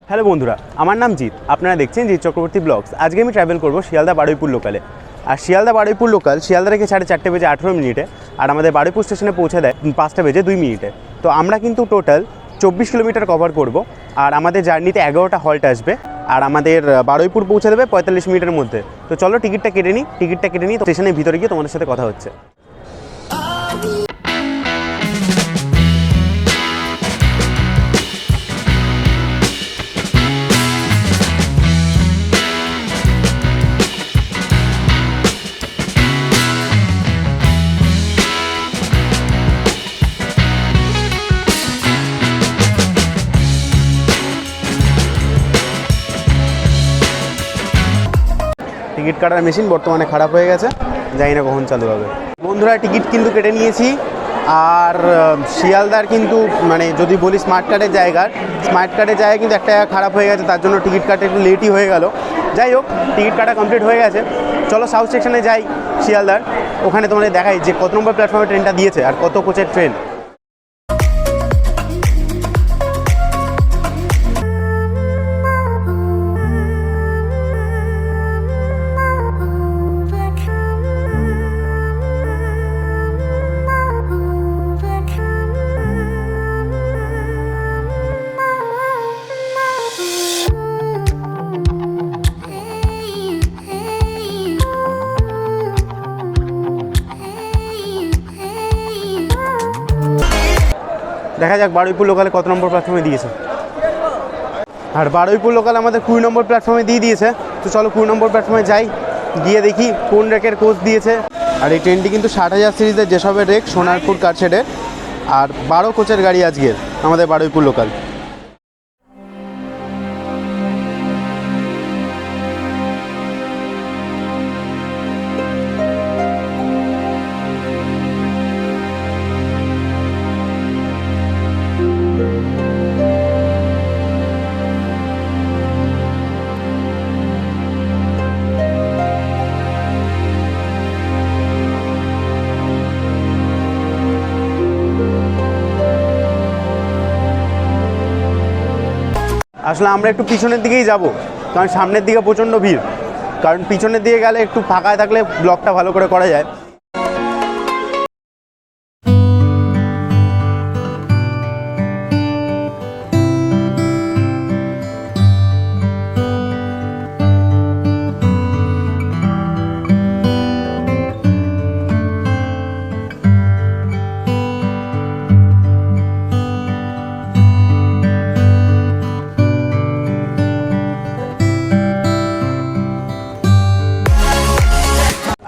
Hello বন্ধুরা, আমার নাম জিৎ। আপনারা দেখছেন জিৎ চক্রবর্তী ব্লগস। আজকে আমি ট্রাভেল করব শিয়ালদা বারুইপুর লোকালে। আর শিয়ালদা বারুইপুর লোকাল শিয়ালদা থেকে 4:30 বেজে 18 মিনিটে, আর আমাদের বারুইপুর স্টেশনে পৌঁছে দেয় 5টা বেজে 2 মিনিটে। তো আমরা কিন্তু টোটাল 24 কিলোমিটার কভার করব। আর আমাদের জার্নিতে 11টা হল্ট আসবে, আর আমাদের বারুইপুর পৌঁছে দেবে 45 মিনিটের মধ্যে। তো চলো টিকিটটা কেটে নিই। স্টেশনের ভিতরে গিয়ে তোমাদের সাথে কথা হচ্ছে। টিকিট কাটার মেশিন বর্তমানে খারাপ হয়ে গেছে, জানি না কখন চালু হবে। বন্ধুরা, টিকিট কিন্তু কেটে নিয়েছি। আর শিয়ালদার কিন্তু মানে যদি বলি স্মার্ট কার্ডের জায়গা কিন্তু একটা খারাপ হয়ে গেছে, তার জন্য টিকিট কাটতে একটু লেটই হয়ে গেল। যাই হোক, টিকিট কাটা কমপ্লিট হয়ে গেছে। চলো সাউথ স্টেশনে যাই শিয়ালদার, ওখানে তোমাদের দেখাই যে কত নম্বর প্ল্যাটফর্মে ট্রেনটা দিয়েছে আর কত কোচের ট্রেন। দেখা যাক বারুইপুর লোকালে কত নম্বর প্ল্যাটফর্মে দিয়েছে। আর বারুইপুর লোকাল আমাদের 20 নম্বর প্ল্যাটফর্মে দিয়ে দিয়েছে। তো চলো 20 নম্বর প্ল্যাটফর্মে যাই, গিয়ে দেখি কোন রেকের কোচ দিয়েছে। আর এই ট্রেনটি কিন্তু 60,000 সিরিজের যেসবের রেক সোনারপুর কারশেডের, আর 12 কোচের গাড়ি আজকের আমাদের বারুইপুর লোকাল। আসলে আমরা একটু পিছনের দিকেই যাব, কারণ সামনের দিকে প্রচণ্ড ভিড়। কারণ পিছনের দিকে গেলে একটু ফাঁকায় থাকলে ব্লগটা ভালো করে করা যায়।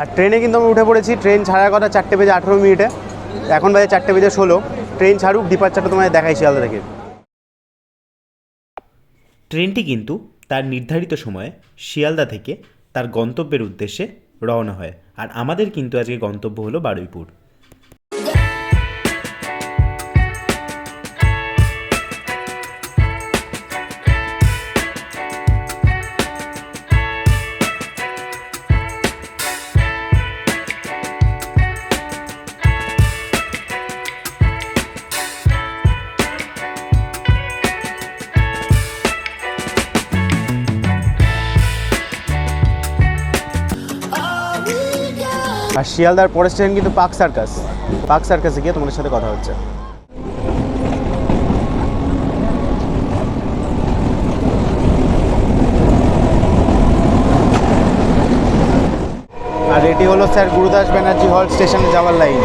আর ট্রেনে কিন্তু আমি উঠে পড়েছি। ট্রেন ছাড়ার কথা 4টে বেজে 18 মিনিটে, এখন বাজে 4টে বেজে 16। ট্রেন ছাড়ুক, ডিপার্চারটা তোমাদের দেখাই শিয়ালদা থেকে। ট্রেনটি কিন্তু তার নির্ধারিত সময়ে শিয়ালদা থেকে তার গন্তব্যের উদ্দেশ্যে রওনা হয়। আর আমাদের কিন্তু আজকে গন্তব্য হলো বারুইপুর। আর শিয়ালদার পরের স্টেশন কিন্তু পার্ক সার্কাসে গিয়ে তোমাদের সাথে কথা হচ্ছে। আর এটি হলো স্যার গুরুদাস ব্যানার্জি হল স্টেশনে যাওয়ার লাইন।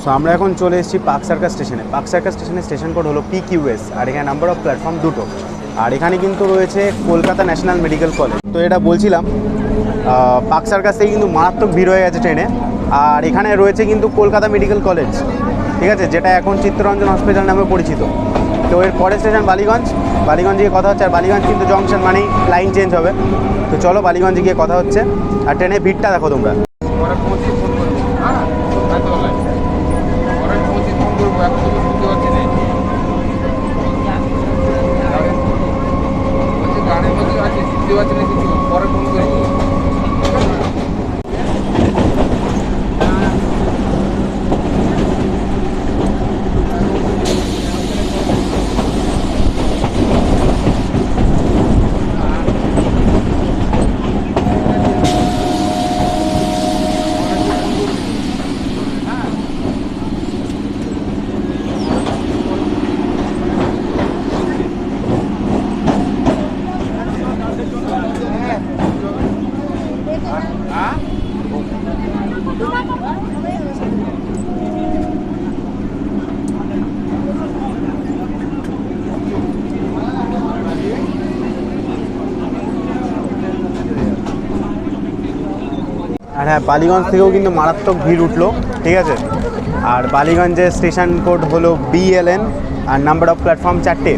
সো আমরা এখন চলে এসেছি পার্ক সার্কাস স্টেশনে। পার্ক সার্কাস স্টেশনের স্টেশন কোড হলো PQS, আর এখানে নাম্বার অফ প্ল্যাটফর্ম 2টো। আর এখানে কিন্তু রয়েছে কলকাতা ন্যাশনাল মেডিকেল কলেজ। তো এটা বলছিলাম পার্ক সার্কাস থেকে কিন্তু মারাত্মক ভিড় হয়ে গেছে ট্রেনে। আর এখানে রয়েছে কিন্তু কলকাতা মেডিকেল কলেজ। ঠিক আছে, যেটা এখন চিত্তরঞ্জন হসপিটাল নামে পরিচিত। তো এর পরের স্টেশন বালিগঞ্জ। বালিগঞ্জে গিয়ে কথা হচ্ছে, আর বালিগঞ্জ কিন্তু জংশন মানেই লাইন চেঞ্জ হবে। তো চলো বালিগঞ্জে গিয়ে কথা হচ্ছে। আর ট্রেনের ভিড়টা দেখো তোমরা। আর হ্যাঁ, বালিগঞ্জ থেকেও কিন্তু মারাত্মক ভিড় উঠলো, ঠিক আছে। আর বালিগঞ্জের স্টেশন কোড হলো BLN, আর নাম্বার অফ প্ল্যাটফর্ম 4টে।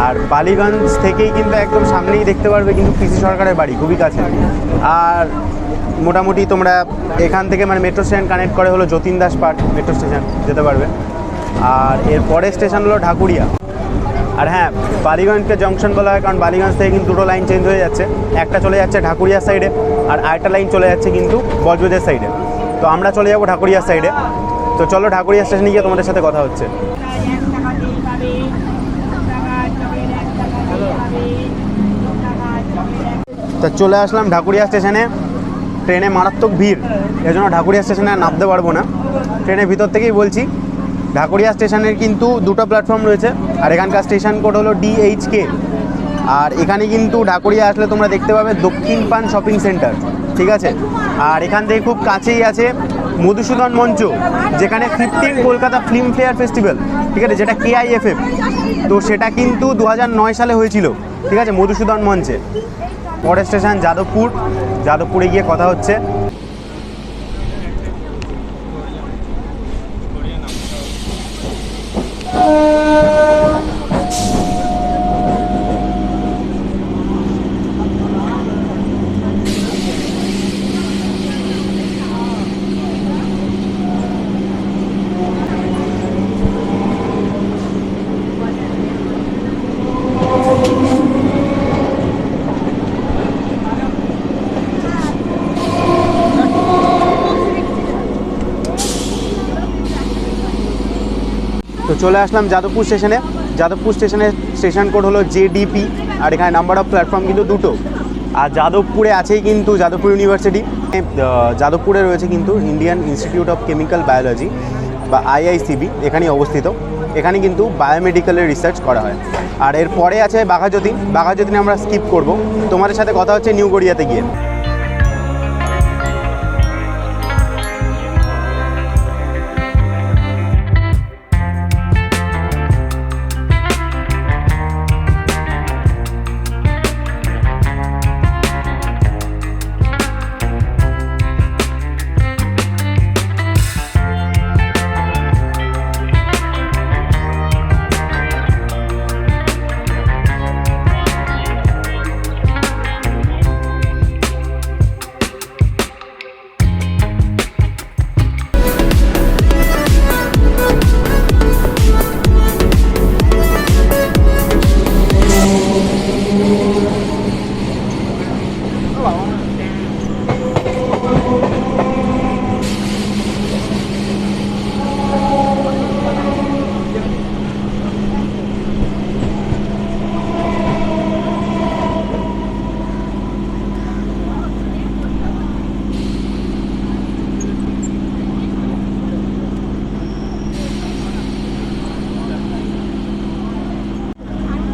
আর বালিগঞ্জ থেকেই কিন্তু একদম সামনেই দেখতে পারবে কিন্তু পিসি সরকারের বাড়ি, খুবই কাছে। আর মোটামুটি তোমরা এখান থেকে মানে মেট্রো স্টেশন কানেক্ট করে হলো Jatin Das park metro station যেতে পারবে। আর এর পরের স্টেশন হলো ঢাকুরিয়া। আর হ্যাঁ, বালিগঞ্জকে জংশন বলা হয় কারণ বালিগঞ্জ থেকে কিন্তু দুটো লাইন চেঞ্জ হয়ে যাচ্ছে। একটা চলে যাচ্ছে ঢাকুরিয়ার সাইডে, আর আরেকটা লাইন চলে যাচ্ছে কিন্তু বজবজের সাইডে। তো আমরা চলে যাবো ঢাকুরিয়ার সাইডে। তো চলো ঢাকুরিয়া স্টেশনে গিয়ে তোমাদের সাথে কথা হচ্ছে। তো চলে আসলাম ঢাকুরিয়া স্টেশনে। ট্রেনে মারাত্মক ভিড়, এজন্য ঢাকুরিয়া স্টেশনে আর নামতে পারবো না। ট্রেনের ভিতর থেকেই বলছি, ঢাকুরিয়া স্টেশনের কিন্তু দুটো প্ল্যাটফর্ম রয়েছে, আর এখানকার স্টেশন কোড হলো DHK। আর এখানে কিন্তু ঢাকুরিয়া আসলে তোমরা দেখতে পাবে দক্ষিণ পান শপিং সেন্টার, ঠিক আছে। আর এখান থেকে খুব কাছেই আছে মধুসূদন মঞ্চ, যেখানে 15 কলকাতা ফিল্ম ফেয়ার ফেস্টিভ্যাল, ঠিক আছে, যেটা KIFF। তো সেটা কিন্তু 2009 সালে হয়েছিল, ঠিক আছে, মধুসূদন মঞ্চে। পরের স্টেশন যাদবপুর। যাদবপুরে গিয়ে কথা হচ্ছে। তো চলে আসলাম যাদবপুর স্টেশনে। যাদবপুর স্টেশনের স্টেশন কোড হলো JDP, আর এখানে নাম্বার অফ প্ল্যাটফর্ম কিন্তু দুটো। আর যাদবপুরে আছেই কিন্তু যাদবপুর ইউনিভার্সিটি। যাদবপুরে রয়েছে কিন্তু Indian institute of chemical biology বা IICB, এখানেই অবস্থিত। এখানে কিন্তু বায়োমেডিক্যালের রিসার্চ করা হয়। আর এর পরে আছে বাঘাযতীন। বাঘাযতীনে আমরা স্কিপ করব। তোমাদের সাথে কথা হচ্ছে নিউ গড়িয়াতে গিয়ে।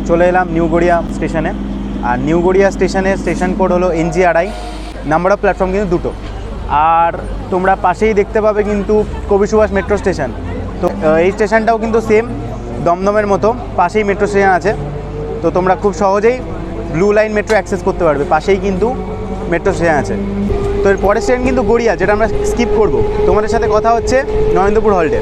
চলে এলাম নিউ গড়িয়া স্টেশনে। আর নিউ গড়িয়া স্টেশনের স্টেশন কোড হলো NG2। নাম্বার অফ প্ল্যাটফর্ম কিন্তু দুটো। আর তোমরা পাশেই দেখতে পাবে কিন্তু কবি সুভাষ মেট্রো স্টেশন। তো এই স্টেশনটাও কিন্তু সেম দমদমের মতো, পাশেই মেট্রো স্টেশন আছে। তো তোমরা খুব সহজেই ব্লু লাইন মেট্রো অ্যাক্সেস করতে পারবে, পাশেই কিন্তু মেট্রো স্টেশন আছে। তো এর পরের স্টেশন কিন্তু গড়িয়া, যেটা আমরা স্কিপ করব। তোমাদের সাথে কথা হচ্ছে নরেন্দ্রপুর হল্টে।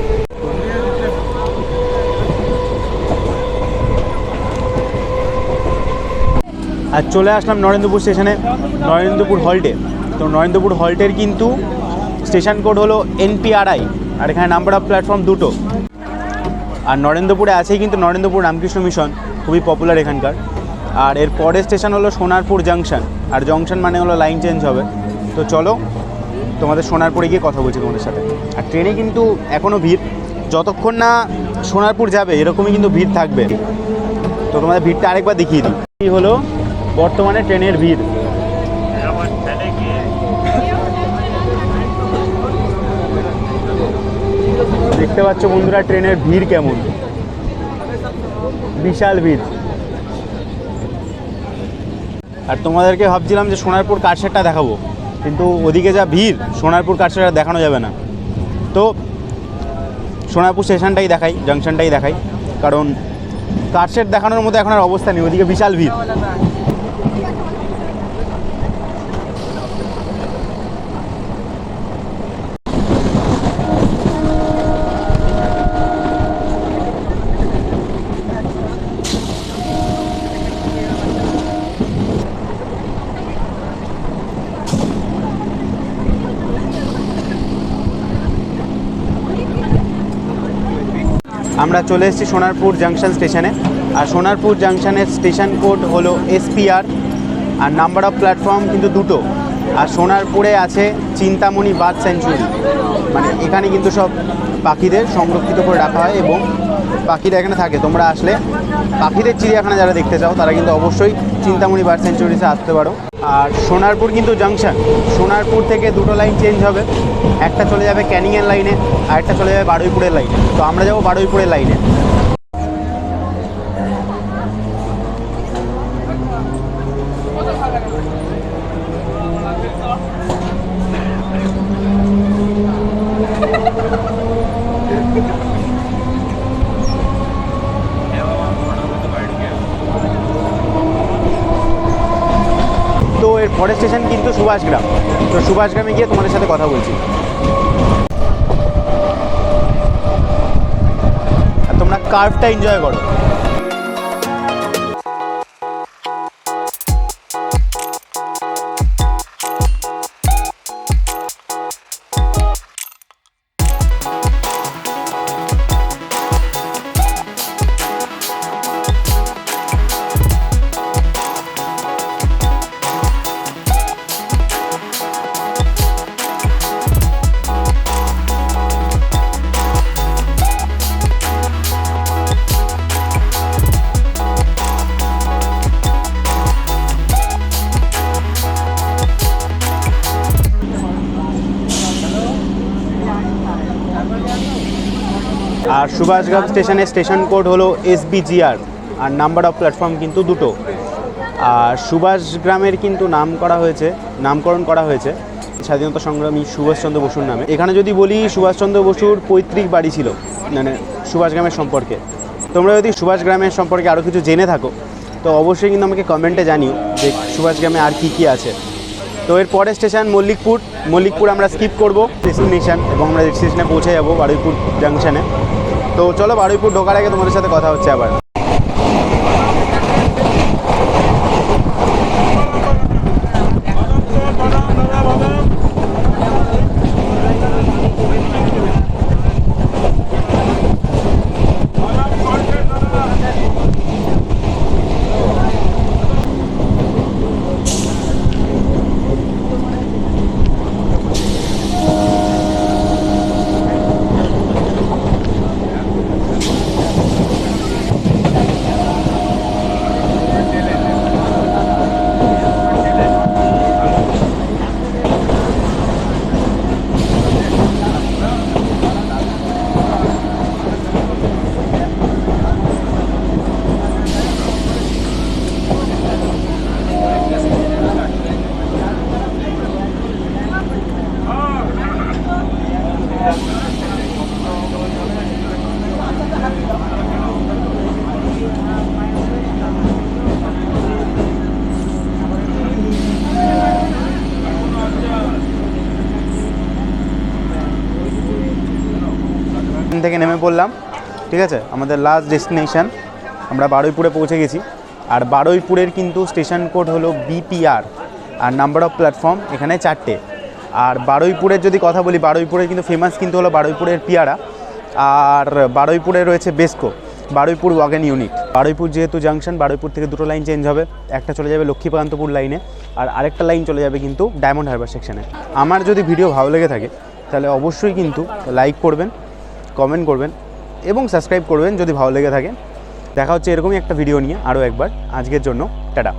আর চলে আসলাম নরেন্দ্রপুর স্টেশনে, নরেন্দ্রপুর হল্টে। তো নরেন্দ্রপুর হল্টের কিন্তু স্টেশন কোড হলো NPRI, আর এখানে নাম্বার অফ প্ল্যাটফর্ম দুটো। আর নরেন্দ্রপুরে আছেই কিন্তু নরেন্দ্রপুর রামকৃষ্ণ মিশন, খুবই পপুলার এখানকার। আর এর পরের স্টেশন হলো সোনারপুর জাংশন, আর জংশন মানে হলো লাইন চেঞ্জ হবে। তো চলো তোমাদের সোনারপুরে গিয়ে কথা বলছি তোমাদের সাথে। আর ট্রেনে কিন্তু এখনও ভিড়, যতক্ষণ না সোনারপুর যাবে এরকমই কিন্তু ভিড় থাকবে। তো তোমাদের ভিড়টা আরেকবার দেখিয়ে দিই। এই হলো বর্তমানে ট্রেনের ভিড়। দেখতে পাচ্ছ বন্ধুরা ট্রেনের ভিড় কেমন, বিশাল ভিড়। আর তোমাদেরকে ভাবছিলাম যে সোনারপুর কারশেডটা দেখাবো, কিন্তু ওদিকে যা ভিড় সোনারপুর কারশেডটা দেখানো যাবে না। তো সোনারপুর স্টেশনটাই দেখাই, জাংশনটাই দেখাই, কারণ কারশেড দেখানোর মতো এখন আর অবস্থা নেই, ওদিকে বিশাল ভিড়। আমরা চলে এসেছি সোনারপুর জাংশন স্টেশনে। আর সোনারপুর জাংশনের স্টেশন কোড হলো SPR, আর নাম্বার অফ প্ল্যাটফর্ম কিন্তু দুটো। আর সোনারপুরে আছে চিন্তামণি বার্ড স্যাঞ্চুরি, মানে এখানে কিন্তু সব পাখিদের সংরক্ষিত করে রাখা হয় এবং পাখিরা এখানে থাকে। তোমরা আসলে পাখিদের চিড়িয়াখানা যারা দেখতে চাও তারা কিন্তু অবশ্যই চিন্তামণি বার্ড স্যাঞ্চুরিতে আসতে পারো। আর সোনারপুর কিন্তু জাংশন, সোনারপুর থেকে দুটো লাইন চেঞ্জ হবে, একটা চলে যাবে ক্যানিংয়ের লাইনে আর একটা চলে যাবে বারুইপুরের লাইনে। তো আমরা যাবো বারুইপুরের লাইনে। তো এর পরের স্টেশন কিন্তু সুভাষগ্রাম। তো সুভাষগ্রামে গিয়ে তোমাদের সাথে কথা বলছি। আর তোমরা কার্ভটা এনজয় করো। আর সুভাষগ্রাম স্টেশনের স্টেশন কোড হলো SBGR, আর নাম্বার অফ প্ল্যাটফর্ম কিন্তু দুটো। আর সুভাষগ্রামের কিন্তু নামকরণ করা হয়েছে স্বাধীনতা সংগ্রামী সুভাষচন্দ্র বসুর নামে। এখানে যদি বলি সুভাষচন্দ্র বসুর পৈতৃক বাড়ি ছিল, মানে সুভাষগ্রামের সম্পর্কে। তোমরা যদি সুভাষগ্রামের সম্পর্কে আরও কিছু জেনে থাকো তো অবশ্যই কিন্তু আমাকে কমেন্টে জানিও যে সুভাষগ্রামে আর কী কী আছে। তো এর পরের স্টেশন মল্লিকপুর আমরা স্কিপ করব ডেস্টিনেশন, এবং আমরা ডেস্টিনেশনে পৌঁছে যাবো বারুইপুর জাংশনে। তো চলো বারুইপুর ঢোকার আগে তোমাদের সাথে কথা হচ্ছে আবার। থেকে নেমে পড়লাম, ঠিক আছে। আমাদের লাস্ট ডেস্টিনেশন আমরা বারুইপুরে পৌঁছে গেছি। আর বারুইপুরের কিন্তু স্টেশন কোড হলো বিপিআর, আর নাম্বার অফ প্ল্যাটফর্ম এখানে 4টে। আর বারুইপুরের যদি কথা বলি, বারুইপুরের কিন্তু ফেমাস কিন্তু হলো বারুইপুরের পিয়ারা, আর বারুইপুরে রয়েছে বেস্কো, বারুইপুর ওয়াগন ইউনিট। বারুইপুর যেহেতু জাংশন, বারুইপুর থেকে দুটো লাইন চেঞ্জ হবে, একটা চলে যাবে লক্ষ্মীকান্তপুর লাইনে আর আরেকটা লাইন চলে যাবে কিন্তু ডায়মন্ড হারবার সেকশনে। আমার যদি ভিডিও ভালো লেগে থাকে তাহলে অবশ্যই কিন্তু লাইক করবেন, কমেন্ট করবেন এবং সাবস্ক্রাইব করবেন যদি ভালো লেগে থাকে। দেখা হচ্ছে এরকমই একটা ভিডিও নিয়ে আরও একবার। আজকের জন্য টাটা।